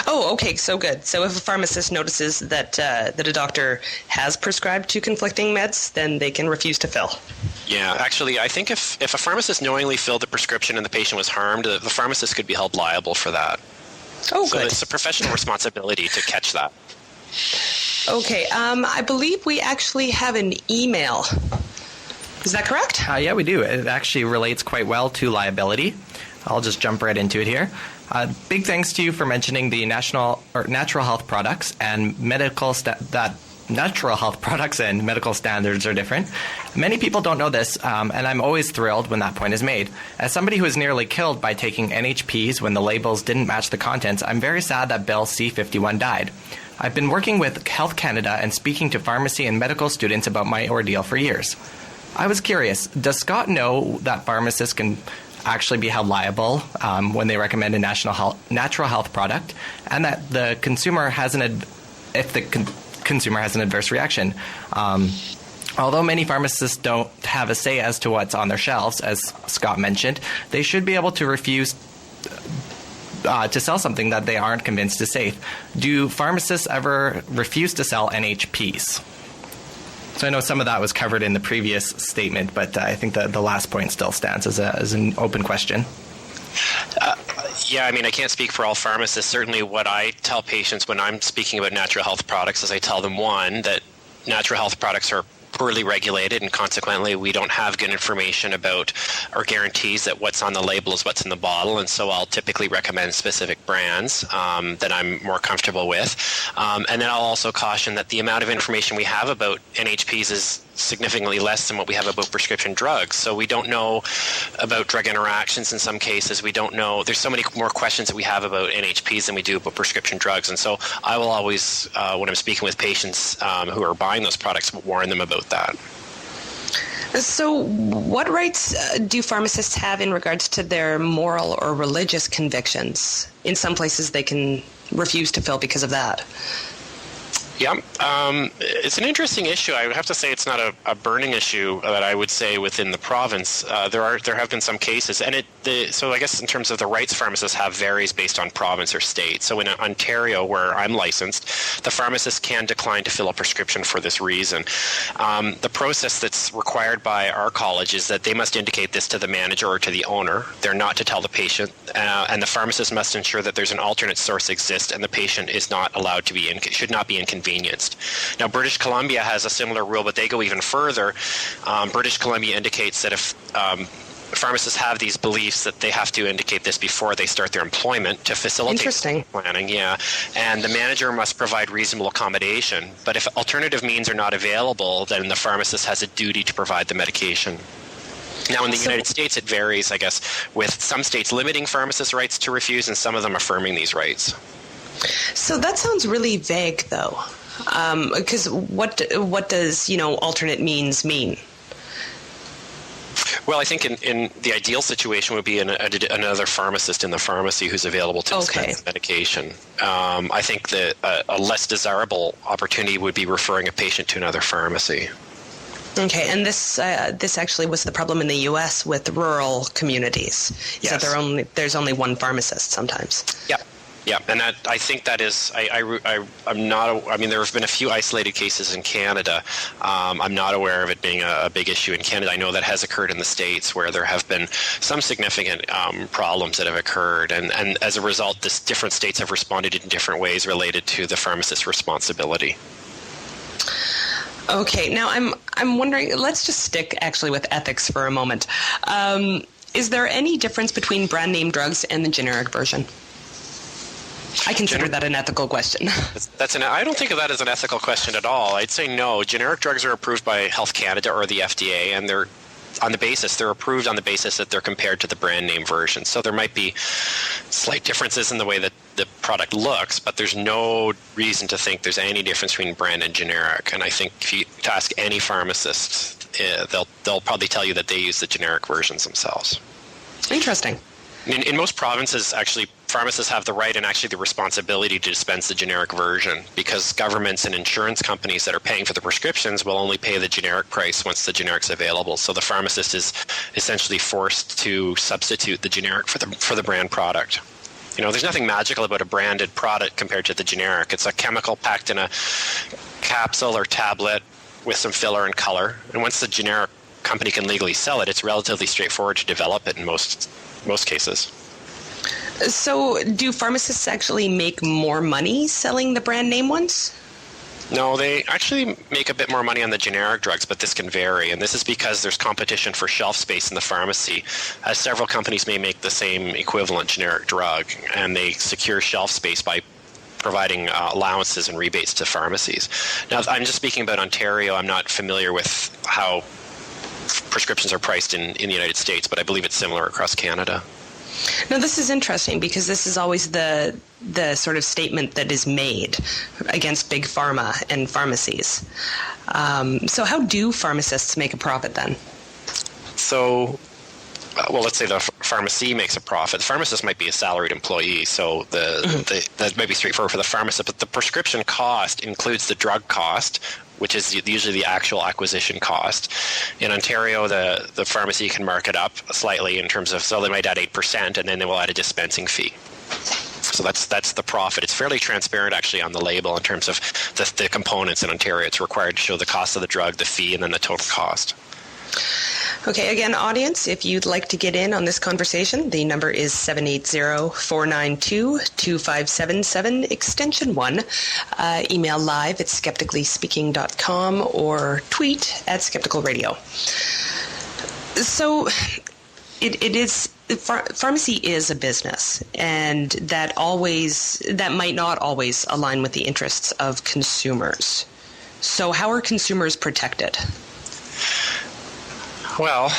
S2: Oh, okay, so good. So if a pharmacist notices that a doctor has prescribed two conflicting meds, then they can refuse to fill.
S4: Yeah, actually, I think if a pharmacist knowingly filled the prescription and the patient was harmed, the pharmacist could be held liable for that.
S2: Oh,
S4: so
S2: good.
S4: It's a professional responsibility to catch that.
S2: Okay, I believe we actually have an email. Is that correct?
S7: Yeah, we do. It actually relates quite well to liability. I'll just jump right into it here. Big thanks to you for mentioning the natural health products and that natural health products and medical standards are different. Many people don't know this, and I'm always thrilled when that point is made. As somebody who was nearly killed by taking NHPs when the labels didn't match the contents, I'm very sad that Bill C-51 died. I've been working with Health Canada and speaking to pharmacy and medical students about my ordeal for years. I was curious, does Scott know that pharmacists can actually be held liable when they recommend a natural health product, and that the consumer has if the consumer has an adverse reaction? Although many pharmacists don't have a say as to what's on their shelves, as Scott mentioned, they should be able to refuse to sell something that they aren't convinced is safe. Do pharmacists ever refuse to sell NHPs? So I know some of that was covered in the previous statement, but I think the last point still stands as an open question.
S4: Yeah, I mean, I can't speak for all pharmacists. Certainly what I tell patients when I'm speaking about natural health products is I tell them, one, that natural health products are poorly regulated, and consequently we don't have good information about or guarantees that what's on the label is what's in the bottle, and so I'll typically recommend specific brands that I'm more comfortable with. And then I'll also caution that the amount of information we have about NHPs is significantly less than what we have about prescription drugs. So we don't know about drug interactions in some cases. We don't know. There's so many more questions that we have about NHPs than we do about prescription drugs. And so I will always, when I'm speaking with patients who are buying those products, warn them about that.
S2: So what rights do pharmacists have in regards to their moral or religious convictions? In some places they can refuse to fill because of that.
S4: Yeah, it's an interesting issue. I would have to say it's not a burning issue that I would say within the province. There have been some cases, and so I guess in terms of the rights pharmacists have varies based on province or state. So in Ontario, where I'm licensed, the pharmacist can decline to fill a prescription for this reason. The process that's required by our college is that they must indicate this to the manager or to the owner. They're not to tell the patient, and the pharmacist must ensure that there's an alternate source exists, and the patient is not allowed to should not be inconvenienced. Now, British Columbia has a similar rule, but they go even further. British Columbia indicates that if pharmacists have these beliefs, that they have to indicate this before they start their employment to facilitate planning. Yeah, and the manager must provide reasonable accommodation. But if alternative means are not available, then the pharmacist has a duty to provide the medication. Now, in the United States, it varies, I guess, with some states limiting pharmacists' rights to refuse and some of them affirming these rights.
S2: So that sounds really vague, though. Because what does alternate means mean?
S4: Well, I think in the ideal situation would be another pharmacist in the pharmacy who's available to dispense medication. I think that a less desirable opportunity would be referring a patient to another pharmacy.
S2: Okay, and this actually was the problem in the U.S. with rural communities.
S4: Yes.
S2: That there's only one pharmacist sometimes.
S4: Yeah. Yeah, and that I think that is. I'm not. I mean, there have been a few isolated cases in Canada. I'm not aware of it being a big issue in Canada. I know that has occurred in the States, where there have been some significant problems that have occurred, and as a result, different states have responded in different ways related to the pharmacist's responsibility.
S2: Okay, now I'm wondering. Let's just stick actually with ethics for a moment. Is there any difference between brand name drugs and the generic version? I consider that an ethical question.
S4: I don't think of that as an ethical question at all. I'd say no. Generic drugs are approved by Health Canada or the FDA, and they're approved on the basis that they're compared to the brand name version. So there might be slight differences in the way that the product looks, but there's no reason to think there's any difference between brand and generic. And I think if you ask any pharmacist, they'll probably tell you that they use the generic versions themselves.
S2: Interesting.
S4: In most provinces, actually, pharmacists have the right and actually the responsibility to dispense the generic version, because governments and insurance companies that are paying for the prescriptions will only pay the generic price once the generic's available. So the pharmacist is essentially forced to substitute the generic for the brand product. There's nothing magical about a branded product compared to the generic. It's a chemical packed in a capsule or tablet with some filler and color. And once the generic company can legally sell it, it's relatively straightforward to develop it in most cases.
S2: So do pharmacists actually make more money selling the brand name ones?
S4: No, they actually make a bit more money on the generic drugs, but this can vary. And this is because there's competition for shelf space in the pharmacy, as several companies may make the same equivalent generic drug, and they secure shelf space by providing allowances and rebates to pharmacies. Now, I'm just speaking about Ontario. I'm not familiar with how prescriptions are priced in the United States, but I believe it's similar across Canada.
S2: Now, this is interesting because this is always the sort of statement that is made against big pharma and pharmacies. So how do pharmacists make a profit then?
S4: So, let's say the pharmacy makes a profit. The pharmacist might be a salaried employee, so that might be straightforward for the pharmacist, but the prescription cost includes the drug cost, which is usually the actual acquisition cost. In Ontario, the pharmacy can mark it up slightly in terms of, so they might add 8%, and then they will add a dispensing fee. So that's the profit. It's fairly transparent actually on the label in terms of the components in Ontario. It's required to show the cost of the drug, the fee, and then the total cost.
S2: Okay, again, audience, if you'd like to get in on this conversation, the number is 780-492-2577, extension 1. Email live at skepticallyspeaking.com or tweet at Skeptical Radio. So it is, pharmacy is a business, and that might not always align with the interests of consumers. So how are consumers protected?
S4: Well,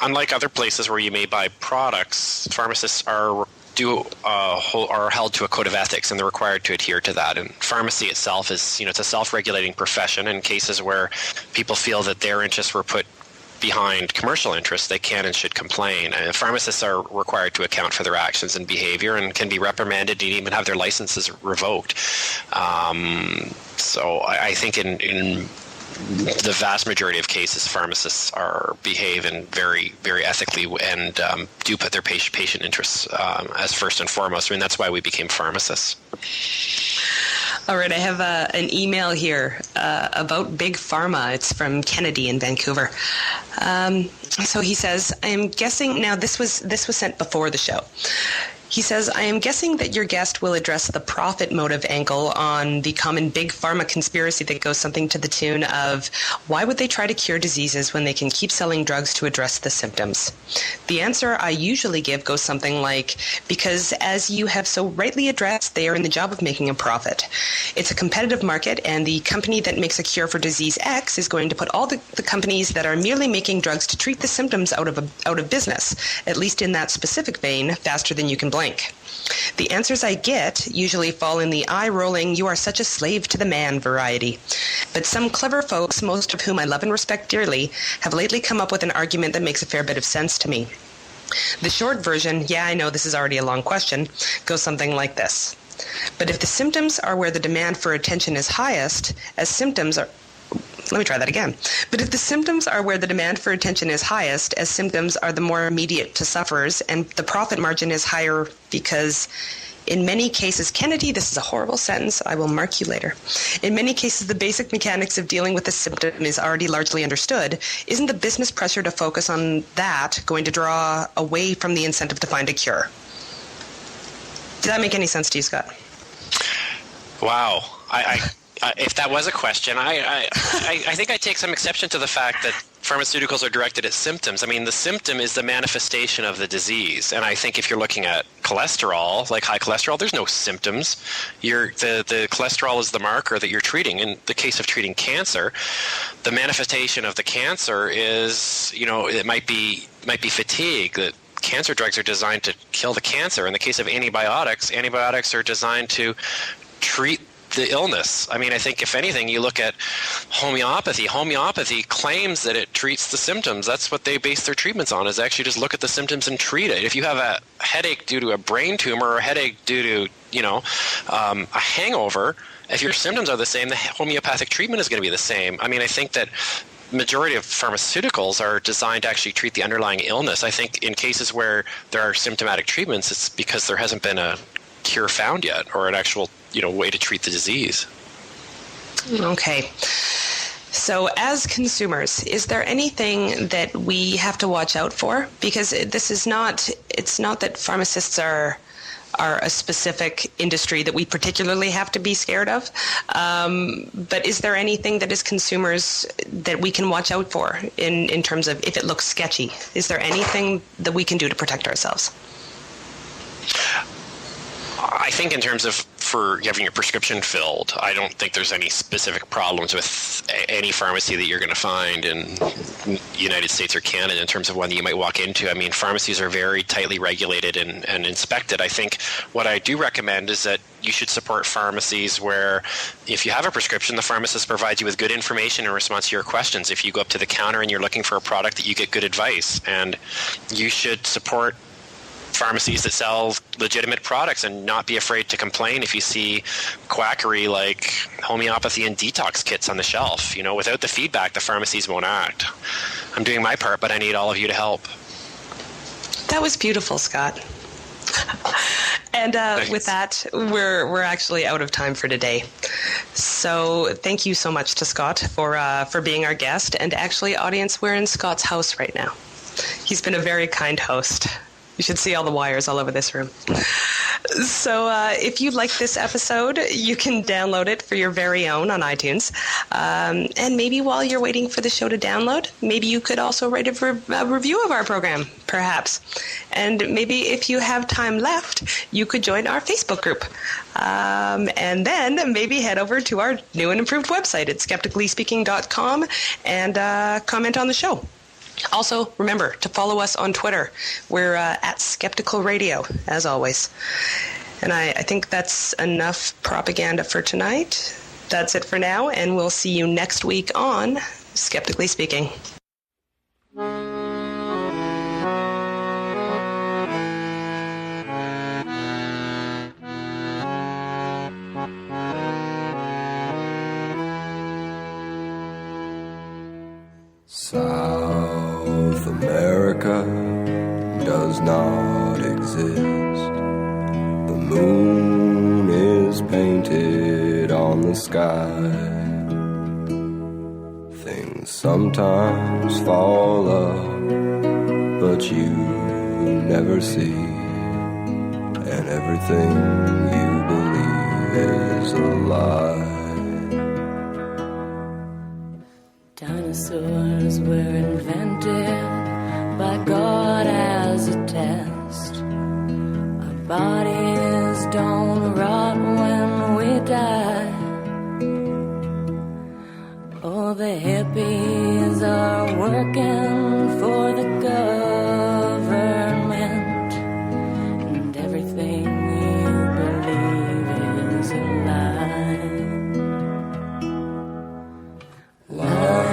S4: unlike other places where you may buy products, pharmacists are held to a code of ethics, and they're required to adhere to that. And pharmacy itself is, it's a self-regulating profession. In cases where people feel that their interests were put behind commercial interests, they can and should complain. And pharmacists are required to account for their actions and behavior, and can be reprimanded and even have their licenses revoked. So I think in the vast majority of cases, pharmacists behave in very, very ethically and do put their patient interests as first and foremost. I mean, that's why we became pharmacists.
S2: All right, I have an email here about Big Pharma. It's from Kennedy in Vancouver. So he says, I am guessing, now this was sent before the show. He says, I am guessing that your guest will address the profit motive angle on the common big pharma conspiracy that goes something to the tune of, why would they try to cure diseases when they can keep selling drugs to address the symptoms? The answer I usually give goes something like, because as you have so rightly addressed, they are in the job of making a profit. It's a competitive market, and the company that makes a cure for disease X is going to put all the companies that are merely making drugs to treat the symptoms out of business, at least in that specific vein, faster than you can blink. The answers I get usually fall in the eye-rolling, you are such a slave to the man variety. But some clever folks, most of whom I love and respect dearly, have lately come up with an argument that makes a fair bit of sense to me. The short version, yeah, I know this is already a long question, goes something like this. But if the symptoms are where the demand for attention is highest, as symptoms are... Let me try that again. But if the symptoms are where the demand for attention is highest, as symptoms are the more immediate to sufferers, and the profit margin is higher because in many cases, Kennedy, this is a horrible sentence, I will mark you later. In many cases, the basic mechanics of dealing with the symptom is already largely understood. Isn't the business pressure to focus on that going to draw away from the incentive to find a cure? Does that make any sense to you, Scott?
S4: Wow. If that was a question, I think I take some exception to the fact that pharmaceuticals are directed at symptoms. I mean, the symptom is the manifestation of the disease. And I think if you're looking at cholesterol, like high cholesterol, there's no symptoms. The cholesterol is the marker that you're treating. In the case of treating cancer, the manifestation of the cancer is, it might be fatigue. That cancer drugs are designed to kill the cancer. In the case of antibiotics are designed to treat the illness. I mean, I think if anything, you look at homeopathy. Homeopathy claims that it treats the symptoms. That's what they base their treatments on, is actually just look at the symptoms and treat it. If you have a headache due to a brain tumor or a headache due to, a hangover, if your symptoms are the same, the homeopathic treatment is going to be the same. I mean, I think that majority of pharmaceuticals are designed to actually treat the underlying illness. I think in cases where there are symptomatic treatments, it's because there hasn't been a cure found yet, or an actual way to treat the disease.
S2: Okay. So as consumers, is there anything that we have to watch out for? Because it's not that pharmacists are a specific industry that we particularly have to be scared of. But is there anything that as consumers that we can watch out for in terms of if it looks sketchy? Is there anything that we can do to protect ourselves?
S4: I think in terms of for having your prescription filled, I don't think there's any specific problems with any pharmacy that you're going to find in the United States or Canada in terms of one that you might walk into. I mean, pharmacies are very tightly regulated and inspected. I think what I do recommend is that you should support pharmacies where if you have a prescription, the pharmacist provides you with good information in response to your questions. If you go up to the counter and you're looking for a product, that you get good advice. And you should support pharmacies that sell legitimate products and not be afraid to complain if you see quackery like homeopathy and detox kits on the shelf. Without the feedback, the pharmacies won't act. I'm doing my part, but I need all of you to help.
S2: That was beautiful, Scott.
S8: And with that, we're actually out of time for today. So thank you so much to Scott for being our guest. And actually, audience, we're in Scott's house right now. He's been a very kind host. You should see all the wires all over this room. So if you like this episode, you can download it for your very own on iTunes. And maybe while you're waiting for the show to download, maybe you could also write a review of our program, perhaps. And maybe if you have time left, you could join our Facebook group. And then maybe head over to our new and improved website at skepticallyspeaking.com and comment on the show. Also, remember to follow us on Twitter. We're at Skeptical Radio, as always. And I think that's enough propaganda for tonight. That's it for now, and we'll see you next week on Skeptically Speaking.
S9: South America does not exist. The moon is painted on the sky. Things sometimes fall up, but you never see. And everything you believe is a lie.
S10: Dinosaurs were invented by God as a test. Our bodies don't rot when we die. Oh, the hippies are working for the government, and everything you believe is a lie.
S9: Lie.